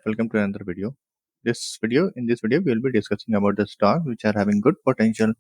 welcome to another video. In this video, we will be discussing about the stocks which are having good potential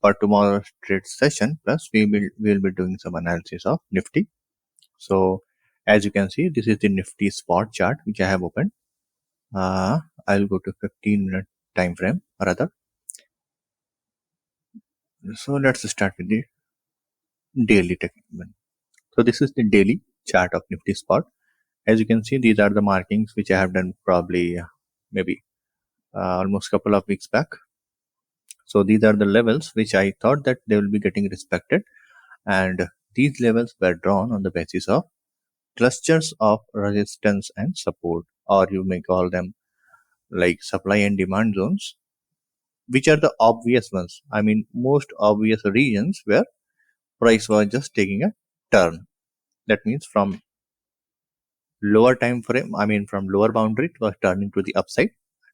for tomorrow's trade session. Plus, we will be doing some analysis of Nifty. So, as you can see, this is the Nifty spot chart which I have opened. I'll go to 15-minute time frame rather. So let's start with the daily technical. So this is the daily chart of Nifty spot. As you can see, these are the markings which I have done probably maybe almost couple of weeks back. So these are the levels which I thought that they will be getting respected, and these levels were drawn on the basis of clusters of resistance and support, or you may call them like supply and demand zones, which are the obvious ones. I mean, most obvious regions where price was just taking a turn. That means from lower time frame, I mean from lower boundary it was turning to the upside,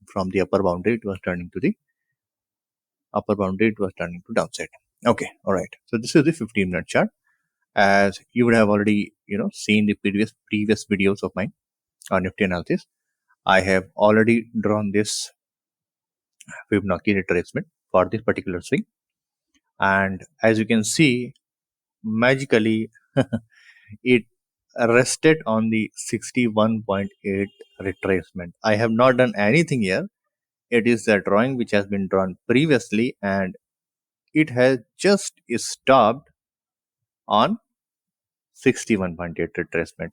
from the upper boundary it was turning to the downside. Okay, all right. So this is the 15-minute chart. As you would have already seen the previous videos of mine on Nifty analysis, I have already drawn this Fibonacci retracement for this particular swing, and as you can see, magically it rested on the 61.8 retracement. I have not done anything here. It is the drawing which has been drawn previously, and it has just stopped on 61.8 retracement.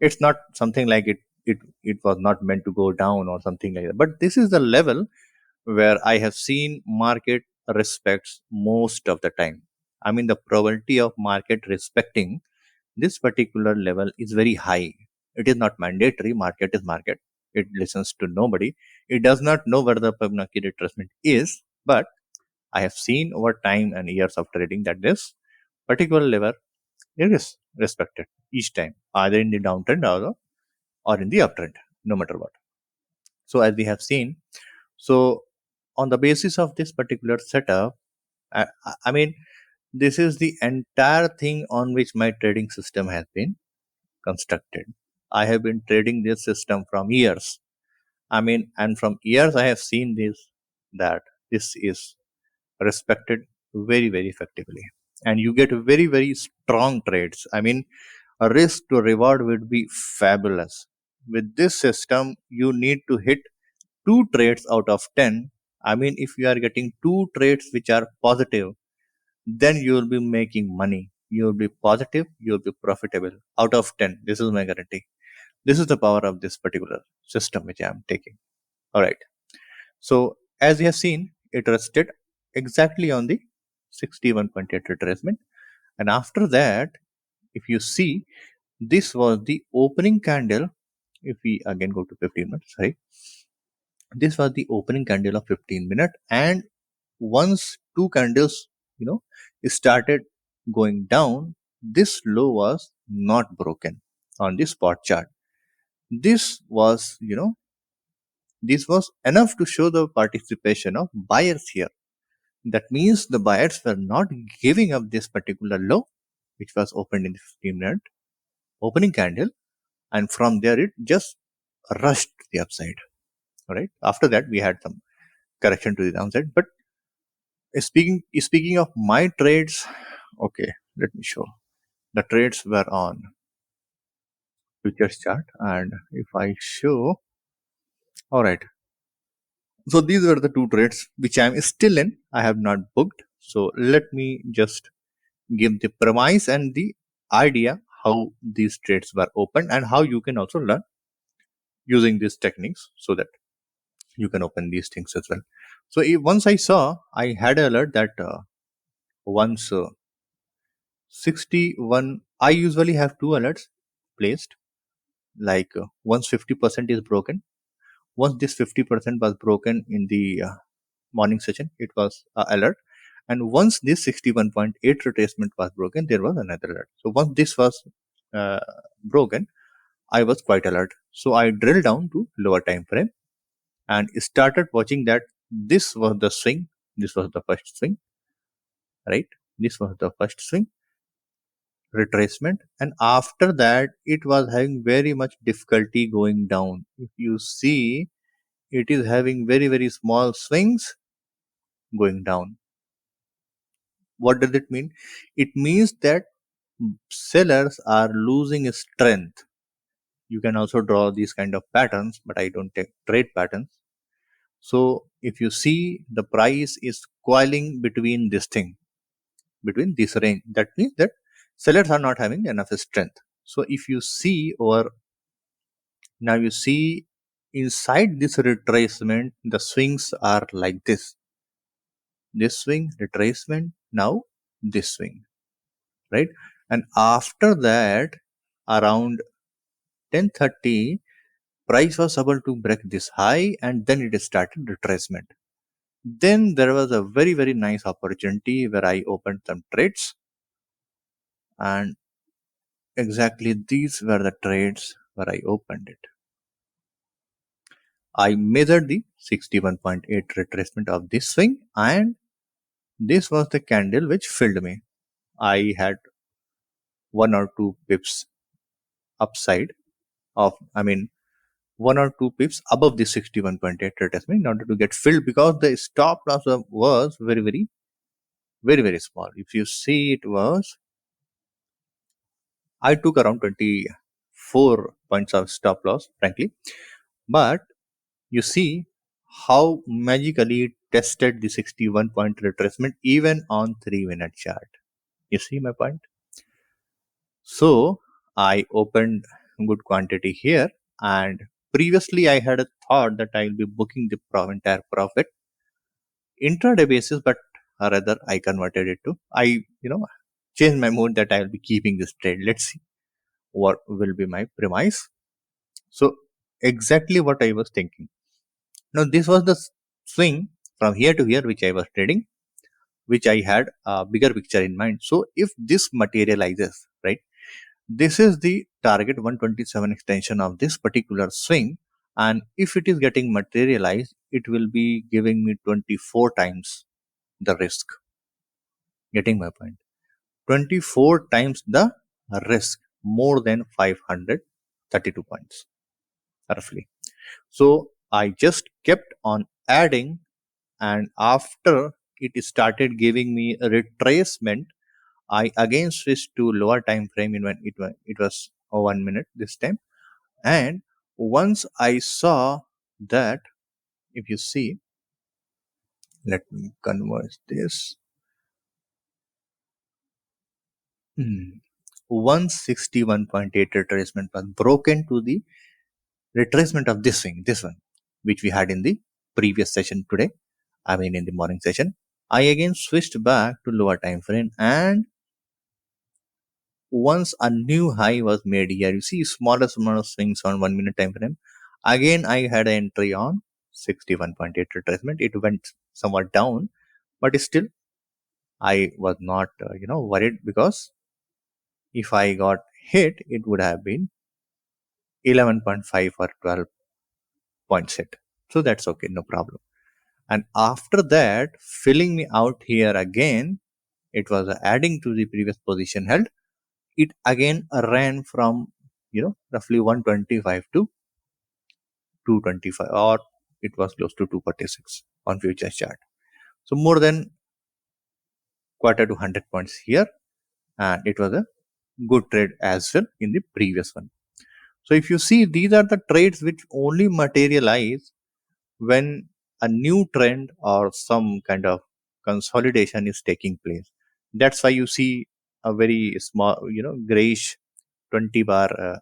It's not something like it was not meant to go down or something like that, but this is the level where I have seen market respects most of the time. I mean, the probability of market respecting this particular level is very high. It is not mandatory. Market is market. It listens to nobody. It does not know where the Fibonacci retracement is, but I have seen over time and years of trading that this particular level is respected each time, either in the downtrend or in the uptrend, no matter what. So as we have seen, so on the basis of this particular setup, I mean, this is the entire thing on which my trading system has been constructed. I have been trading this system from years. I mean, and from years I have seen that this is respected very, very effectively. And you get very, very strong trades. I mean, a risk to reward would be fabulous. With this system, you need to hit 2 trades out of 10. I mean, if you are getting 2 trades which are positive, then you will be making money. You will be positive, you will be profitable out of 10. This is my guarantee. This is the power of this particular system which I am taking. All right. So, as you have seen, it rested exactly on the 61.8 retracement. And after that, if you see, this was the opening candle. If we again go to 15 minutes, right? This was the opening candle of 15-minute, and once 2 candles, started going down, this low was not broken on the spot chart. This was, this was enough to show the participation of buyers here. That means the buyers were not giving up this particular low, which was opened in the 15-minute opening candle, and from there it just rushed to the upside. All right. After that, we had some correction to the downside. But speaking of my trades, okay, let me show. The trades were on futures chart, and if I show, all right. So these were the 2 trades which I am still in. I have not booked. So let me just give the premise and the idea how these trades were opened and how you can also learn using these techniques so that you can open these things as well. So once I saw, I had an alert that once 61, I usually have 2 alerts placed, like once 50% is broken. Once this 50% was broken in the morning session, it was alert. And once this 61.8 retracement was broken, there was another alert. So once this was broken, I was quite alert. So I drilled down to lower time frame and started watching that this was the swing. This was the first swing, right? This was the first swing. retracement, and after that it was having very much difficulty going down. If you see, it is having very small swings going down. What does it mean? It means that sellers are losing strength. You can also draw these kind of patterns, but I don't take trade patterns. So if you see, the price is coiling between this thing, between this range, that means that sellers are not having enough strength. So if you see over, now you see inside this retracement, the swings are like this swing, retracement, now this swing, right? And after that, around 10:30, price was able to break this high, and then it started retracement. Then there was a very nice opportunity where I opened some trades, and exactly these were the trades where I opened it. I measured the 61.8 retracement of this swing, and this was the candle which filled me. I had 1 or 2 pips upside of, I mean, 1 or 2 pips above the 61.8 retracement in order to get filled, because the stop loss was very small. If you see, it was, I took around 24 points of stop loss, frankly, but you see how magically it tested the 61-point retracement even on 3-minute chart. You see my point? So I opened good quantity here, and previously I had a thought that I will be booking the entire profit intraday basis, but rather I converted it to, I changed my mood that I will be keeping this trade. Let's see what will be my premise. So exactly what I was thinking. Now this was the swing from here to here which I was trading, which I had a bigger picture in mind. So if this materializes, right, this is the target 127 extension of this particular swing, and if it is getting materialized, it will be giving me 24 times the risk. Getting my point? 24 times the risk, more than 532 points roughly. So I just kept on adding, and after it started giving me a retracement, I again switched to lower time frame in when it was 1 minute this time. And once I saw that, if you see, let me convert this. 161.8 retracement was broken to the retracement of this swing, this one, which we had in the previous session today. I mean, in the morning session. I again switched back to lower time frame, and once a new high was made here, you see smallest amount of swings on 1 minute time frame. Again, I had an entry on 61.8 retracement. It went somewhat down, but still, I was not, worried, because if I got hit, it would have been 11.5 or 12 points hit. So that's okay, no problem. And after that, filling me out here again, it was adding to the previous position held. It again ran from, roughly 125 to 225, or it was close to 246 on futures chart. So more than quarter to 100 points here, and it was a good trade as well in the previous one. So if you see, these are the trades which only materialize when a new trend or some kind of consolidation is taking place. That's why you see a very small, grayish 20 bar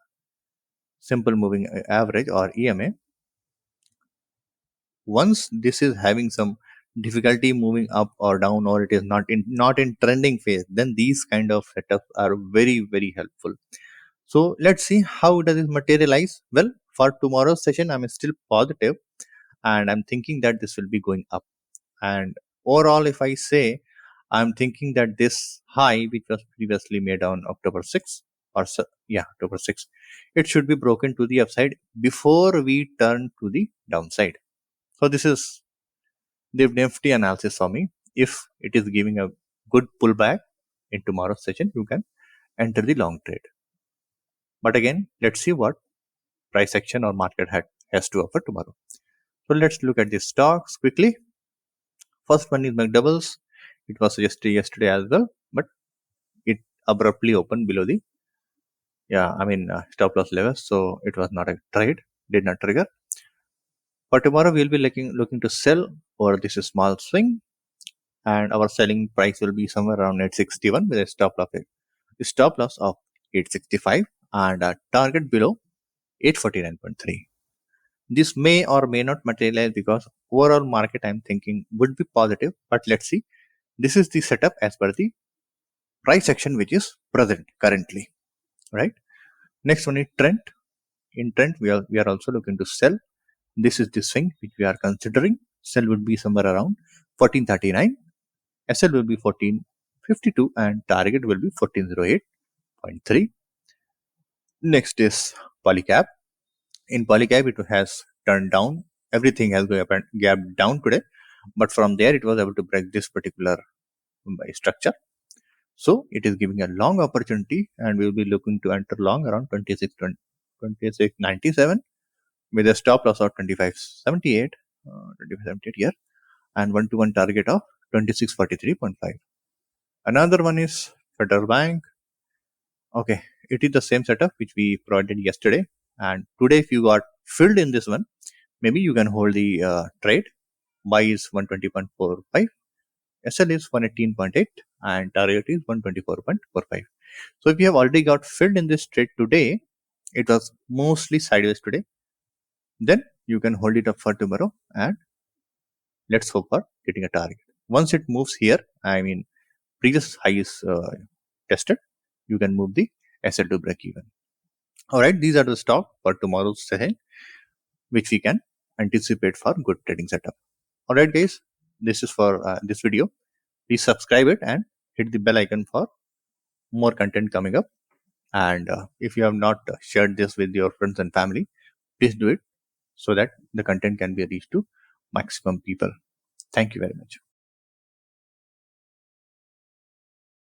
simple moving average or EMA. Once this is having some difficulty moving up or down, or it is not in trending phase, then these kind of setups are very helpful. So let's see how does it materialize. Well, for tomorrow's session, I'm still positive, and I'm thinking that this will be going up. And overall, if I say, I'm thinking that this high, which was previously made on October 6th, or October 6th, it should be broken to the upside before we turn to the downside. So this is the Nifty analysis for me. If it is giving a good pullback in tomorrow's session, you can enter the long trade. But again, let's see what price action or market has to offer tomorrow. So let's look at the stocks quickly. First one is McDoubles. It was suggested yesterday as well, but it abruptly opened below the stop loss level, so it was not a trade, did not trigger. For tomorrow, we'll be looking to sell over this small swing, and our selling price will be somewhere around 861 with a stop loss of 865 and a target below 849.3. This may or may not materialize because overall market I'm thinking would be positive, but let's see. This is the setup as per the price action which is present currently, right? Next one is Trent. In Trent, we are also looking to sell. This is the swing which we are considering. Sell would be somewhere around 1439. SL will be 1452 and target will be 1408.3. Next is Polycab. In Polycab, it has turned down. Everything has gapped down today, but from there it was able to break this particular structure. So it is giving a long opportunity, and we will be looking to enter long around 2697 with a stop loss of 2578 here, and 1-to-1 target of 2643.5. Another one is Federal Bank. Okay, it is the same setup which we provided yesterday, and today if you got filled in this one, maybe you can hold the trade. Buy is 120.45, SL is 118.8, and target is 124.45. So if you have already got filled in this trade today, it was mostly sideways today, then you can hold it up for tomorrow, and let's hope for getting a target. Once it moves here, previous high is tested, you can move the SL to break even. All right, these are the stock for tomorrow's session, which we can anticipate for good trading setup. All right, guys, this is for this video. Please subscribe it and hit the bell icon for more content coming up. And if you have not shared this with your friends and family, please do it so that the content can be reached to maximum people. Thank you very much.